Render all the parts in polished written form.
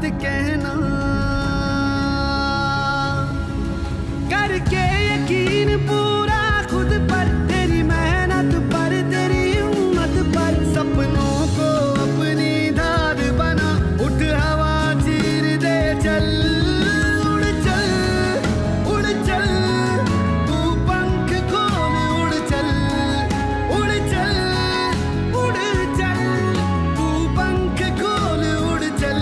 मत कहना, करके यकीन पूरा खुद पर, तेरी मेहनत पर, तेरी हिम्मत पर, सपनों को अपनी धार बना, उठ हवा चीर दे चल, उड़ चल, उड़ चल, तू पंख खोल, उड़ चल, उड़ चल, उड़ चल, तू पंख खोल, उड़ चल।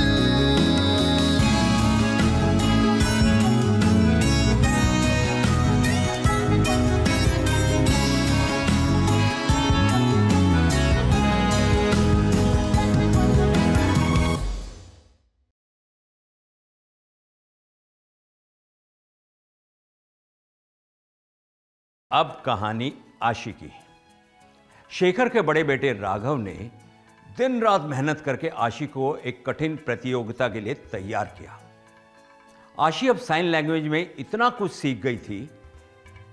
अब कहानी आशी की। शेखर के बड़े बेटे राघव ने दिन रात मेहनत करके आशी को एक कठिन प्रतियोगिता के लिए तैयार किया। आशी अब साइन लैंग्वेज में इतना कुछ सीख गई थी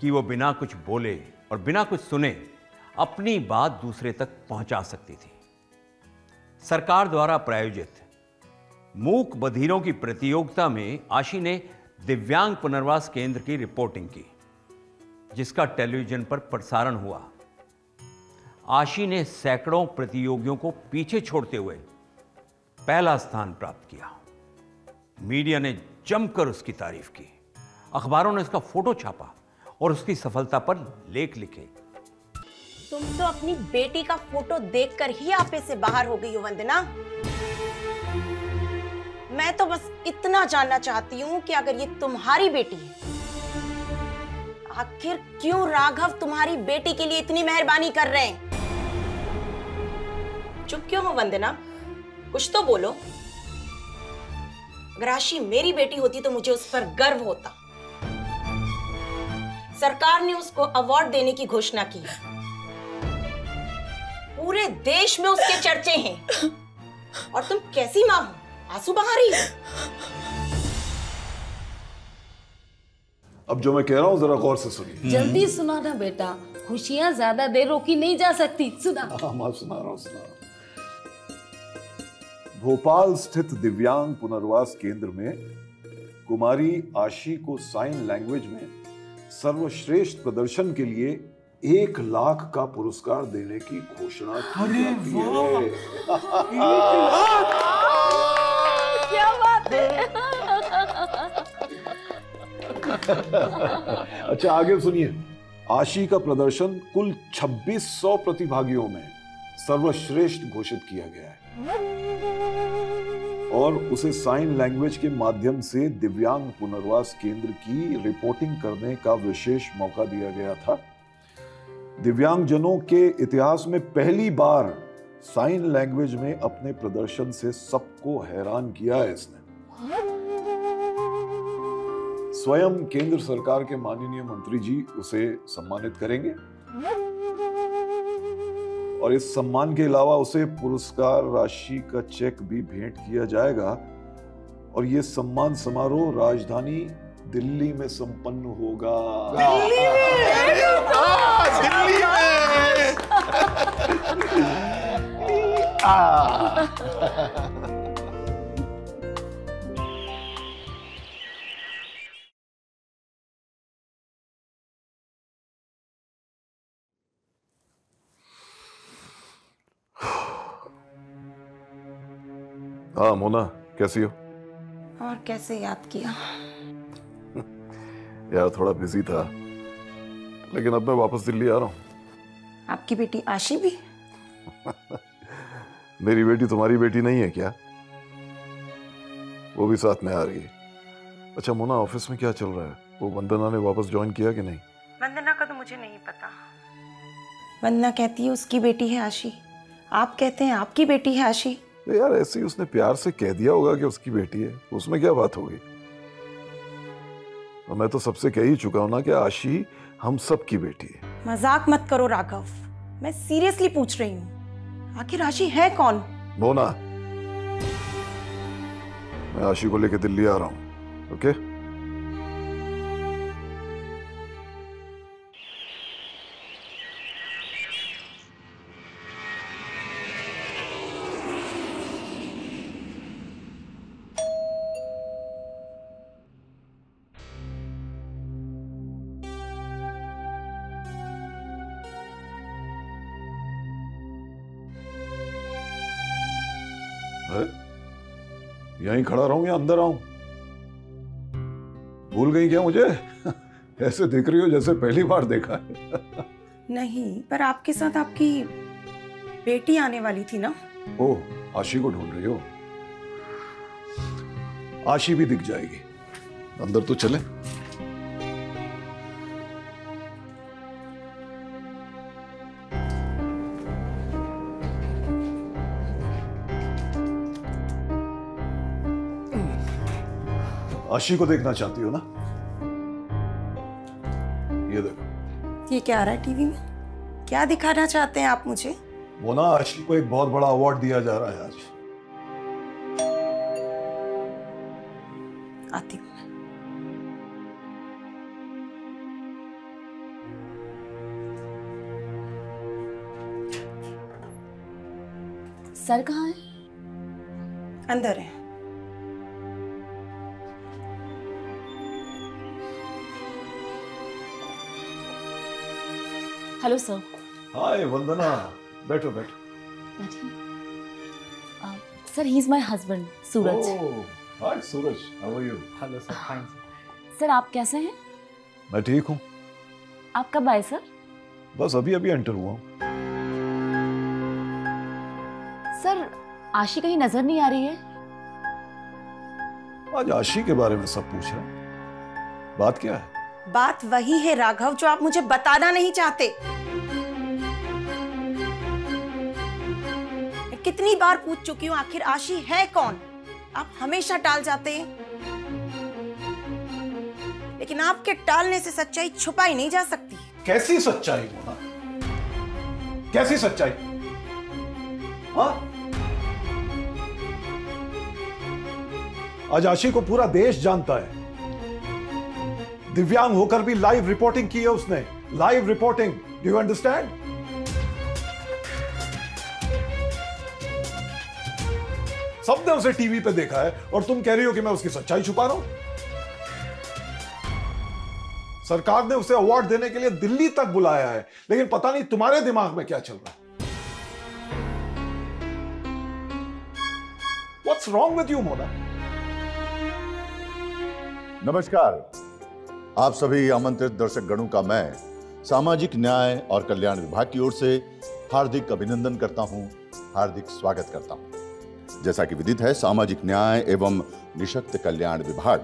कि वो बिना कुछ बोले और बिना कुछ सुने अपनी बात दूसरे तक पहुंचा सकती थी। सरकार द्वारा प्रायोजित मूक बधिरों की प्रतियोगिता में आशी ने दिव्यांग पुनर्वास केंद्र की रिपोर्टिंग की, जिसका टेलीविजन पर प्रसारण हुआ। आशी ने सैकड़ों प्रतियोगियों को पीछे छोड़ते हुए पहला स्थान प्राप्त किया। मीडिया ने जमकर उसकी तारीफ की, अखबारों ने उसका फोटो छापा और उसकी सफलता पर लेख लिखे। तुम तो अपनी बेटी का फोटो देखकर ही आपे से बाहर हो गई हो वंदना। मैं तो बस इतना जानना चाहती हूँ कि अगर ये तुम्हारी बेटी है, आखिर क्यों राघव तुम्हारी बेटी के लिए इतनी मेहरबानी कर रहे हैं? चुप क्यों हो वंदना? कुछ तो बोलो। अगर आशी मेरी बेटी होती तो मुझे उस पर गर्व होता। सरकार ने उसको अवार्ड देने की घोषणा की, पूरे देश में उसके चर्चे हैं, और तुम कैसी मां हो, आंसू बहा रही हो? अब जो मैं कह रहा हूं जरा गौर से सुनिए। जल्दी सुनाना बेटा, खुशियां ज्यादा देर रोकी नहीं जा सकती। सुना। हाँ, मैं सुना रहा हूं। भोपाल स्थित दिव्यांग पुनर्वास केंद्र में कुमारी आशी को साइन लैंग्वेज में सर्वश्रेष्ठ प्रदर्शन के लिए 1 लाख का पुरस्कार देने की घोषणा की जाती है। क्या बात है। अच्छा, आगे सुनिए। आशी का प्रदर्शन कुल 2600 प्रतिभागियों में सर्वश्रेष्ठ घोषित किया गया है और उसे साइन लैंग्वेज के माध्यम से दिव्यांग पुनर्वास केंद्र की रिपोर्टिंग करने का विशेष मौका दिया गया था। दिव्यांगजनों के इतिहास में पहली बार साइन लैंग्वेज में अपने प्रदर्शन से सबको हैरान किया है इसने। स्वयं केंद्र सरकार के माननीय मंत्री जी उसे सम्मानित करेंगे और इस सम्मान के अलावा उसे पुरस्कार राशि का चेक भी भेंट किया जाएगा और यह सम्मान समारोह राजधानी दिल्ली में संपन्न होगा। दिल्ली में। हाँ मोना, कैसी हो? और कैसे याद किया? यार थोड़ा बिजी था, लेकिन अब मैं वापस दिल्ली आ रहा हूँ। आपकी बेटी आशी भी? मेरी बेटी तुम्हारी बेटी नहीं है क्या? वो भी साथ में आ रही है। अच्छा मोना, ऑफिस में क्या चल रहा है? वो वंदना ने वापस ज्वाइन किया कि नहीं? वंदना का तो मुझे नहीं पता। वंदना कहती है उसकी बेटी है आशी, आप कहते हैं आपकी बेटी है आशी। यार ऐसे ही उसने प्यार से कह दिया होगा कि उसकी बेटी है, उसमें क्या बात होगी? और मैं तो सबसे कह ही चुका हूं ना कि आशी हम सब की बेटी है। मजाक मत करो राघव, मैं सीरियसली पूछ रही हूँ, आखिर आशी है कौन? मोना, मैं आशी को लेकर दिल्ली आ रहा हूं, ओके? यहीं खड़ा रहूं या अंदर आऊं? भूल गई क्या मुझे? ऐसे दिख रही हो जैसे पहली बार देखा है। नहीं, पर आपके साथ आपकी बेटी आने वाली थी ना? ओह, आशी को ढूंढ रही हो? आशी भी दिख जाएगी। अंदर तो चले। आशी को देखना चाहती हो ना? ये देखो। ये क्या आ रहा है टीवी में? क्या दिखाना चाहते हैं आप मुझे? वो ना, आशी को एक बहुत बड़ा अवार्ड दिया जा रहा है आज। आती हूँ। सर कहाँ है? अंदर है। Hello sir. हाय वंदना, बैठो बैठो। Sir, he is my husband Suraj. Hi Suraj, how are you? Hello sir, fine sir, आप कैसे हैं? मैं ठीक हूँ। आप कब आए सर? बस अभी अभी एंटर हुआ हूँ। सर, आशी कहीं नजर नहीं आ रही है। आज आशी के बारे में सब पूछ रहे हैं। बात क्या है? बात वही है राघव जो आप मुझे बताना नहीं चाहते। मैं कितनी बार पूछ चुकी हूँ, आखिर आशी है कौन? आप हमेशा टाल जाते हैं, लेकिन आपके टालने से सच्चाई छुपाई नहीं जा सकती। कैसी सच्चाई मोना? कैसी सच्चाई? हाँ? आज आशी को पूरा देश जानता है। दिव्यांग होकर भी लाइव रिपोर्टिंग की है उसने। Live reporting, do you understand? सबने उसे टीवी पे देखा है और तुम कह रही हो कि मैं उसकी सच्चाई छुपा रहा हूं? सरकार ने उसे अवार्ड देने के लिए दिल्ली तक बुलाया है, लेकिन पता नहीं तुम्हारे दिमाग में क्या चल रहा है। What's wrong with you, Mona? नमस्कार। आप सभी आमंत्रित दर्शक गणों का मैं सामाजिक न्याय और कल्याण विभाग की ओर से हार्दिक अभिनंदन करता हूं, हार्दिक स्वागत करता हूं। जैसा कि विदित है, सामाजिक न्याय एवं निःशक्त कल्याण विभाग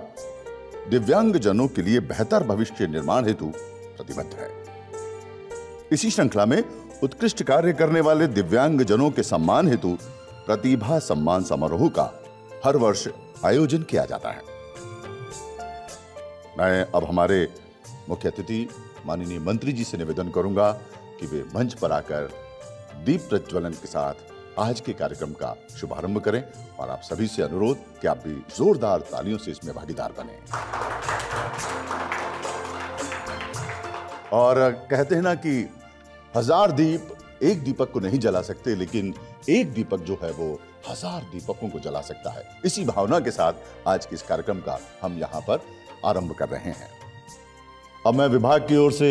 दिव्यांग जनों के लिए बेहतर भविष्य निर्माण हेतु प्रतिबद्ध है। इसी श्रृंखला में उत्कृष्ट कार्य करने वाले दिव्यांग जनों के सम्मान हेतु प्रतिभा सम्मान समारोह का हर वर्ष आयोजन किया जाता है। मैं अब हमारे मुख्य अतिथि माननीय मंत्री जी से निवेदन करूंगा कि वे मंच पर आकर दीप प्रज्वलन के साथ आज के कार्यक्रम का शुभारंभ करें और आप सभी से अनुरोध कि आप भी जोरदार तालियों से इसमें भागीदार बने। और कहते हैं ना कि 1000 दीप एक दीपक को नहीं जला सकते, लेकिन एक दीपक जो है वो 1000 दीपकों को जला सकता है। इसी भावना के साथ आज के इस कार्यक्रम का हम यहां पर आरंभ कर रहे हैं। अब मैं विभाग की ओर से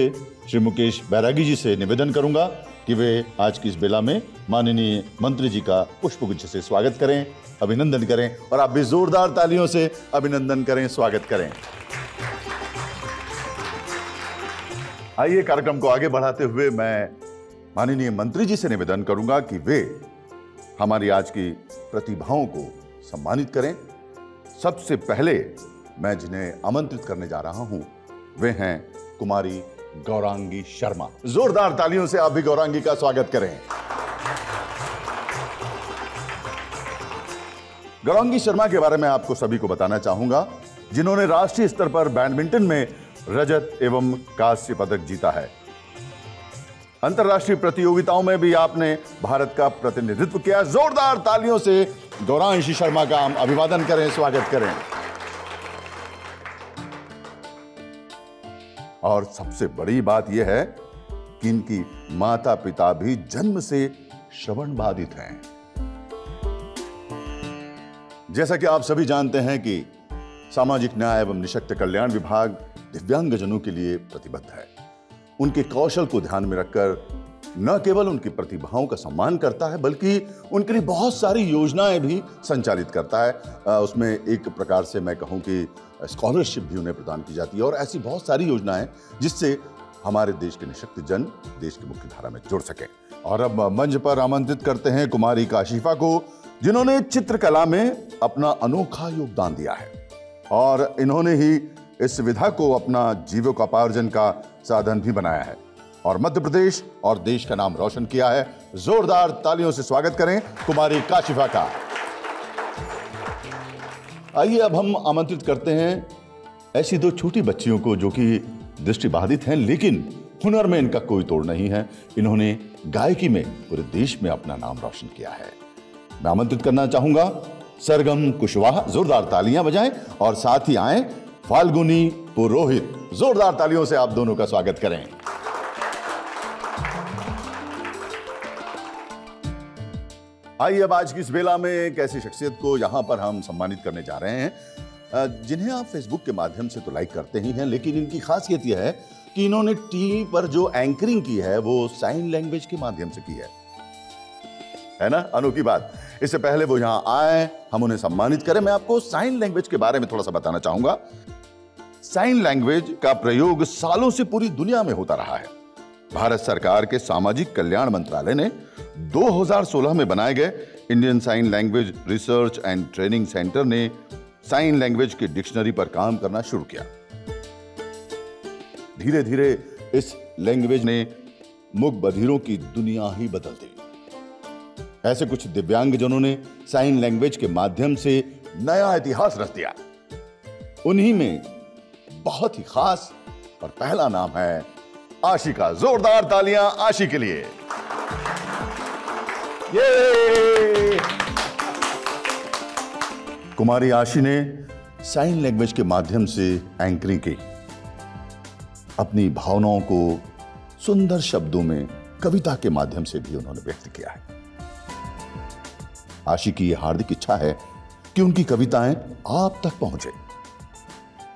श्री मुकेश बैरागी जी से निवेदन करूंगा कि वे आज की इस बेला में माननीय मंत्री जी का पुष्पगुच्छ से स्वागत करें, अभिनंदन करें और आप भी जोरदार तालियों से अभिनंदन करें, स्वागत करें। आइए कार्यक्रम को आगे बढ़ाते हुए मैं माननीय मंत्री जी से निवेदन करूंगा कि वे हमारी आज की प्रतिभाओं को सम्मानित करें। सबसे पहले मैं जिन्हें आमंत्रित करने जा रहा हूं वे हैं कुमारी गौरांगी शर्मा। जोरदार तालियों से आप भी गौरांगी का स्वागत करें। गौरांगी शर्मा के बारे में आपको सभी को बताना चाहूंगा, जिन्होंने राष्ट्रीय स्तर पर बैडमिंटन में रजत एवं कांस्य पदक जीता है। अंतरराष्ट्रीय प्रतियोगिताओं में भी आपने भारत का प्रतिनिधित्व किया। जोरदार तालियों से गौरांगी शर्मा का हम अभिवादन करें, स्वागत करें। और सबसे बड़ी बात यह है कि इनकी माता पिता भी जन्म से श्रवण बाधित हैं। जैसा कि आप सभी जानते हैं कि सामाजिक न्याय एवं निःशक्त कल्याण विभाग दिव्यांगजनों के लिए प्रतिबद्ध है। उनके कौशल को ध्यान में रखकर न केवल उनकी प्रतिभाओं का सम्मान करता है बल्कि उनके लिए बहुत सारी योजनाएं भी संचालित करता है। उसमें एक प्रकार से मैं कहूं कि स्कॉलरशिप भी उन्हें प्रदान की जाती है और ऐसी बहुत सारी योजनाएं जिससे हमारे देश के निःशक्त जन देश की मुख्य धारा में जुड़ सके। और अब मंच पर आमंत्रित करते हैं कुमारी काशिफा को, जिन्होंने चित्रकला में अपना अनोखा योगदान दिया है और इन्होंने ही इस विधा को अपना जीविकोपार्जन का साधन भी बनाया है और मध्य प्रदेश और देश का नाम रोशन किया है। जोरदार तालियों से स्वागत करें कुमारी काशिफा का। आइए अब हम आमंत्रित करते हैं ऐसी दो छोटी बच्चियों को जो कि दृष्टिबाधित हैं लेकिन हुनर में इनका कोई तोड़ नहीं है। इन्होंने गायकी में पूरे देश में अपना नाम रोशन किया है। मैं आमंत्रित करना चाहूंगा सरगम कुशवाहा, जोरदार तालियां बजाएं और साथ ही आए फाल्गुनी पुरोहित। जोरदार तालियों से आप दोनों का स्वागत करें। आइए अब आज की इस बेला में एक ऐसी शख्सियत को यहां पर हम सम्मानित करने जा रहे हैं जिन्हें आप फेसबुक के माध्यम से तो लाइक करते ही हैं, लेकिन इनकी खासियत यह है कि इन्होंने टीवी पर जो एंकरिंग की है वो साइन लैंग्वेज के माध्यम से की है ना, अनोखी बात। इससे पहले वो यहां आए, हम उन्हें सम्मानित करें, मैं आपको साइन लैंग्वेज के बारे में थोड़ा सा बताना चाहूंगा। साइन लैंग्वेज का प्रयोग सालों से पूरी दुनिया में होता रहा है। भारत सरकार के सामाजिक कल्याण मंत्रालय ने 2016 में बनाए गए Indian sign language research and training centre ने साइन लैंग्वेज की डिक्शनरी पर काम करना शुरू किया। धीरे धीरे इस लैंग्वेज ने मूक बधिरों की दुनिया ही बदल दी। ऐसे कुछ दिव्यांगजनों ने साइन लैंग्वेज के माध्यम से नया इतिहास रच दिया। उन्हीं में बहुत ही खास और पहला नाम है आशी का। जोरदार तालियां आशी के लिए। ये कुमारी आशी ने साइन लैंग्वेज के माध्यम से एंकरिंग की, अपनी भावनाओं को सुंदर शब्दों में कविता के माध्यम से भी उन्होंने व्यक्त किया है। आशी की यह हार्दिक इच्छा है कि उनकी कविताएं आप तक पहुंचे।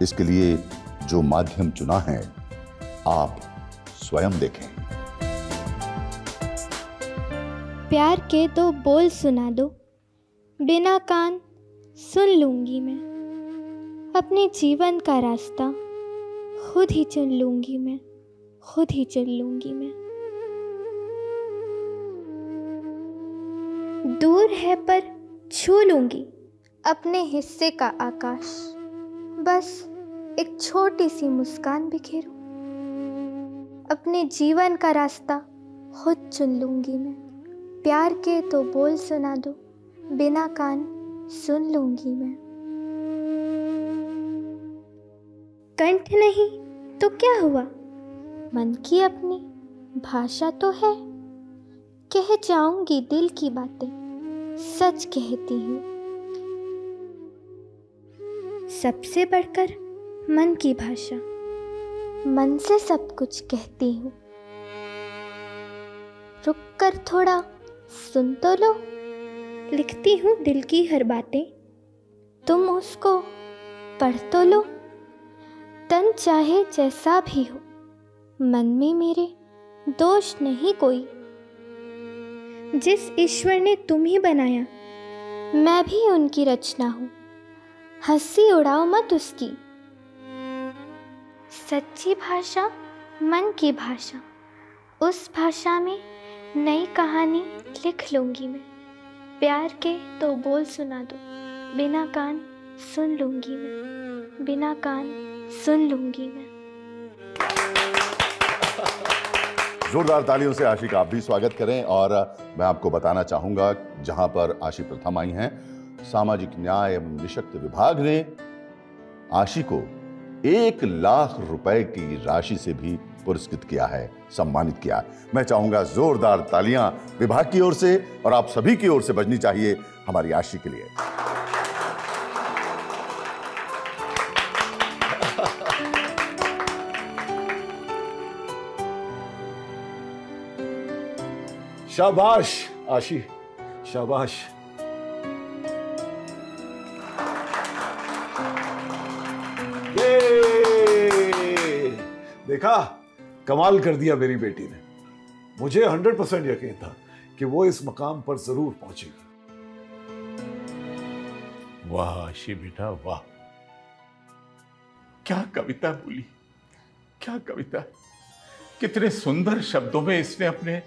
इसके लिए जो माध्यम चुना है आप स्वयं देखें। प्यार के दो बोल सुना दो, बिना कान सुन लूंगी मैं। अपने जीवन का रास्ता खुद ही चुन लूंगी मैं, खुद ही चुन लूंगी मैं। दूर है पर छू लूंगी अपने हिस्से का आकाश। बस एक छोटी सी मुस्कान बिखेरूं, अपने जीवन का रास्ता खुद चुन लूंगी मैं। प्यार के तो बोल सुना दो, बिना कान सुन लूंगी मैं। कंठ नहीं तो क्या हुआ, मन की अपनी भाषा तो है। कह जाऊंगी दिल की बातें, सच कहती हूँ। सबसे बढ़कर मन की भाषा, मन से सब कुछ कहती हूँ। रुक कर थोड़ा सुन तो लो, लिखती हूँ दिल की हर बातें। तुम उसको पढ़ तो लो, तन चाहे जैसा भी हो, मन में मेरे दोष नहीं कोई। जिस ईश्वर ने तुम्हें बनाया, मैं भी उनकी रचना हूँ। हंसी उड़ाओ मत उसकी। सच्ची भाषा मन की भाषा, उस भाषा में नई कहानी लिख लूँगी मैं। प्यार के तो बोल सुना दो, बिना कान सुन लूँगी मैं, बिना कान सुन लूँगी मैं। जोरदार तालियों से आशी का आप भी स्वागत करें। और मैं आपको बताना चाहूंगा, जहां पर आशी प्रथम आई हैं, सामाजिक न्याय एवं निःशक्त विभाग ने आशी को 1 लाख रुपए की राशि से भी पुरस्कृत किया है, सम्मानित किया। मैं चाहूंगा जोरदार तालियां विभाग की ओर से और आप सभी की ओर से बजनी चाहिए हमारी आशी के लिए। शाबाश आशी, शाबाश। ये देखा, कमाल कर दिया मेरी बेटी ने। मुझे 100% यकीन था कि वो इस मकाम पर जरूर पहुंचेगी। वाह आशी बेटा वाह, क्या कविता बोली, क्या कविता। कितने सुंदर शब्दों में इसने अपने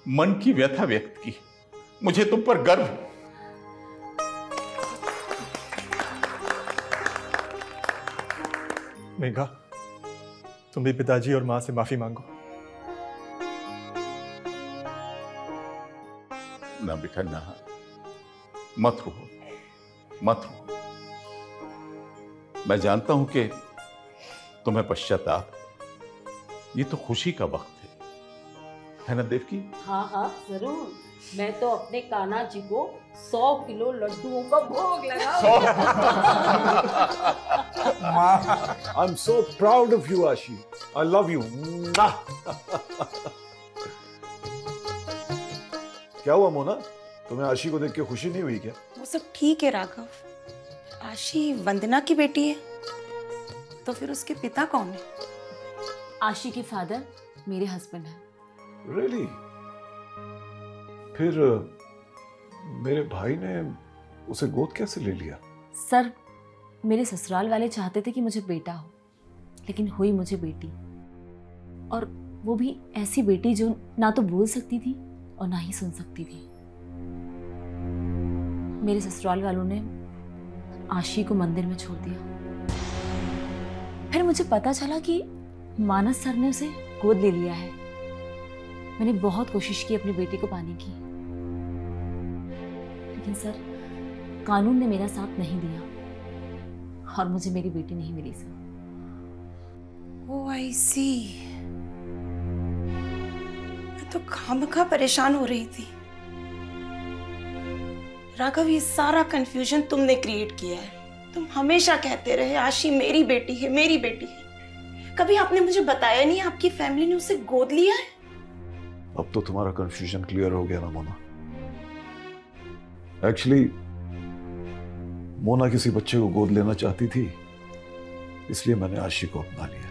मन की व्यथा व्यक्त की। मुझे तुम पर गर्व है। मेघा, तुम भी पिताजी और मां से माफी मांगो। ना बेटा ना, मत रो, मत रो। मैं जानता हूं कि तुम्हें पश्चाताप, ये तो खुशी का वक्त है ना देवकी? हाँ हाँ जरूर। मैं तो अपने कान्हा जी को 100 किलो लड्डुओं का भोग लगा। I'm so proud of you, Ashi. I love you. क्या हुआ मोना? तुम्हें आशी को देख के खुशी नहीं हुई क्या? वो सब ठीक है राघव। आशी वंदना की बेटी है, तो फिर उसके पिता कौन है? आशी के फादर मेरे हस्बैंड हैं। Really? फिर मेरे भाई ने उसे गोद कैसे ले लिया? सर, मेरे ससुराल वाले चाहते थे कि मुझे बेटा हो, लेकिन हुई मुझे बेटी, और वो भी ऐसी बेटी जो ना तो बोल सकती थी और ना ही सुन सकती थी। मेरे ससुराल वालों ने आशी को मंदिर में छोड़ दिया। फिर मुझे पता चला कि मानस सर ने उसे गोद ले लिया है। मैंने बहुत कोशिश की अपनी बेटी को पाने की, लेकिन सर कानून ने मेरा साथ नहीं दिया और मुझे मेरी बेटी नहीं मिली सर। ओह आई सी। मैं तो खामखा परेशान हो रही थी। राघव, ये सारा कंफ्यूजन तुमने क्रिएट किया है। तुम हमेशा कहते रहे आशी मेरी बेटी है, मेरी बेटी है। कभी आपने मुझे बताया नहीं आपकी फैमिली ने उसे गोद लिया है? अब तो तुम्हारा कंफ्यूजन क्लियर हो गया ना मोना। एक्चुअली मोना किसी बच्चे को गोद लेना चाहती थी, इसलिए मैंने आशी को अपना लिया।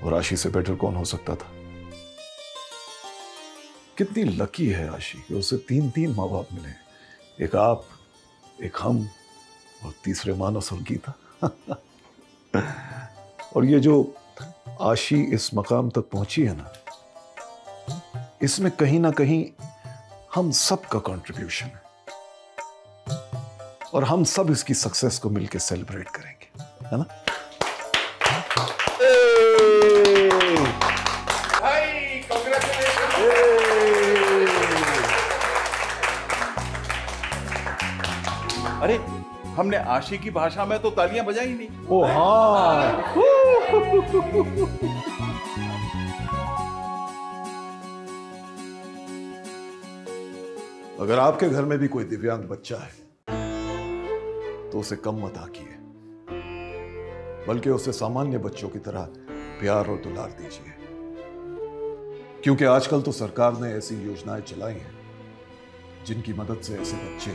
और आशी से बेटर कौन हो सकता था? कितनी लकी है आशी कि उसे 3 माँ बाप मिले, एक आप, एक हम और तीसरे मानस और गीता। और ये जो आशी इस मकाम तक पहुंची है ना, इसमें कहीं ना कहीं हम सब का कंट्रीब्यूशन है, और हम सब इसकी सक्सेस को मिलकर सेलिब्रेट करेंगे, है ना? भाई कांग्रेचुलेशन। अरे हमने आशी की भाषा में तो तालियां बजाई नहीं। ओ हाँ। अगर आपके घर में भी कोई दिव्यांग बच्चा है तो उसे कम मत आंकिए, बल्कि उसे सामान्य बच्चों की तरह प्यार और दुलार दीजिए। क्योंकि आजकल तो सरकार ने ऐसी योजनाएं चलाई हैं जिनकी मदद से ऐसे बच्चे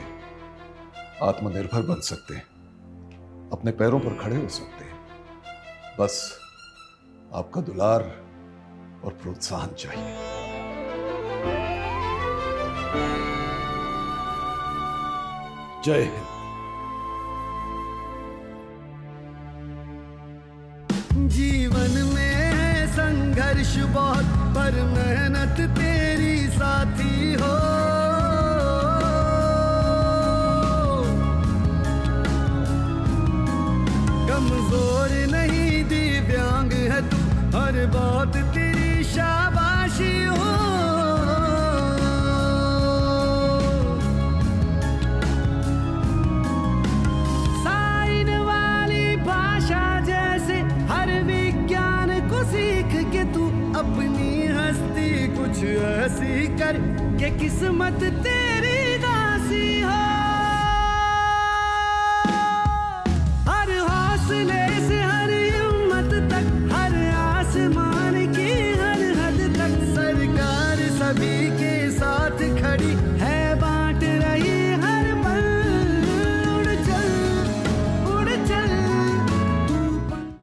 आत्मनिर्भर बन सकते हैं, अपने पैरों पर खड़े हो सकते हैं। बस आपका दुलार और प्रोत्साहन चाहिए। जय हिंद। जीवन में है संघर्ष बहुत, पर मेहनत तेरी साथी हो। कमजोर नहीं दिव्यांग है तू, हर बात तेरी शाबाशी हो। साइन वाली भाषा जैसे हर विज्ञान को सीख के तू अपनी हस्ती कुछ ऐसी कर के किस्मत तेरी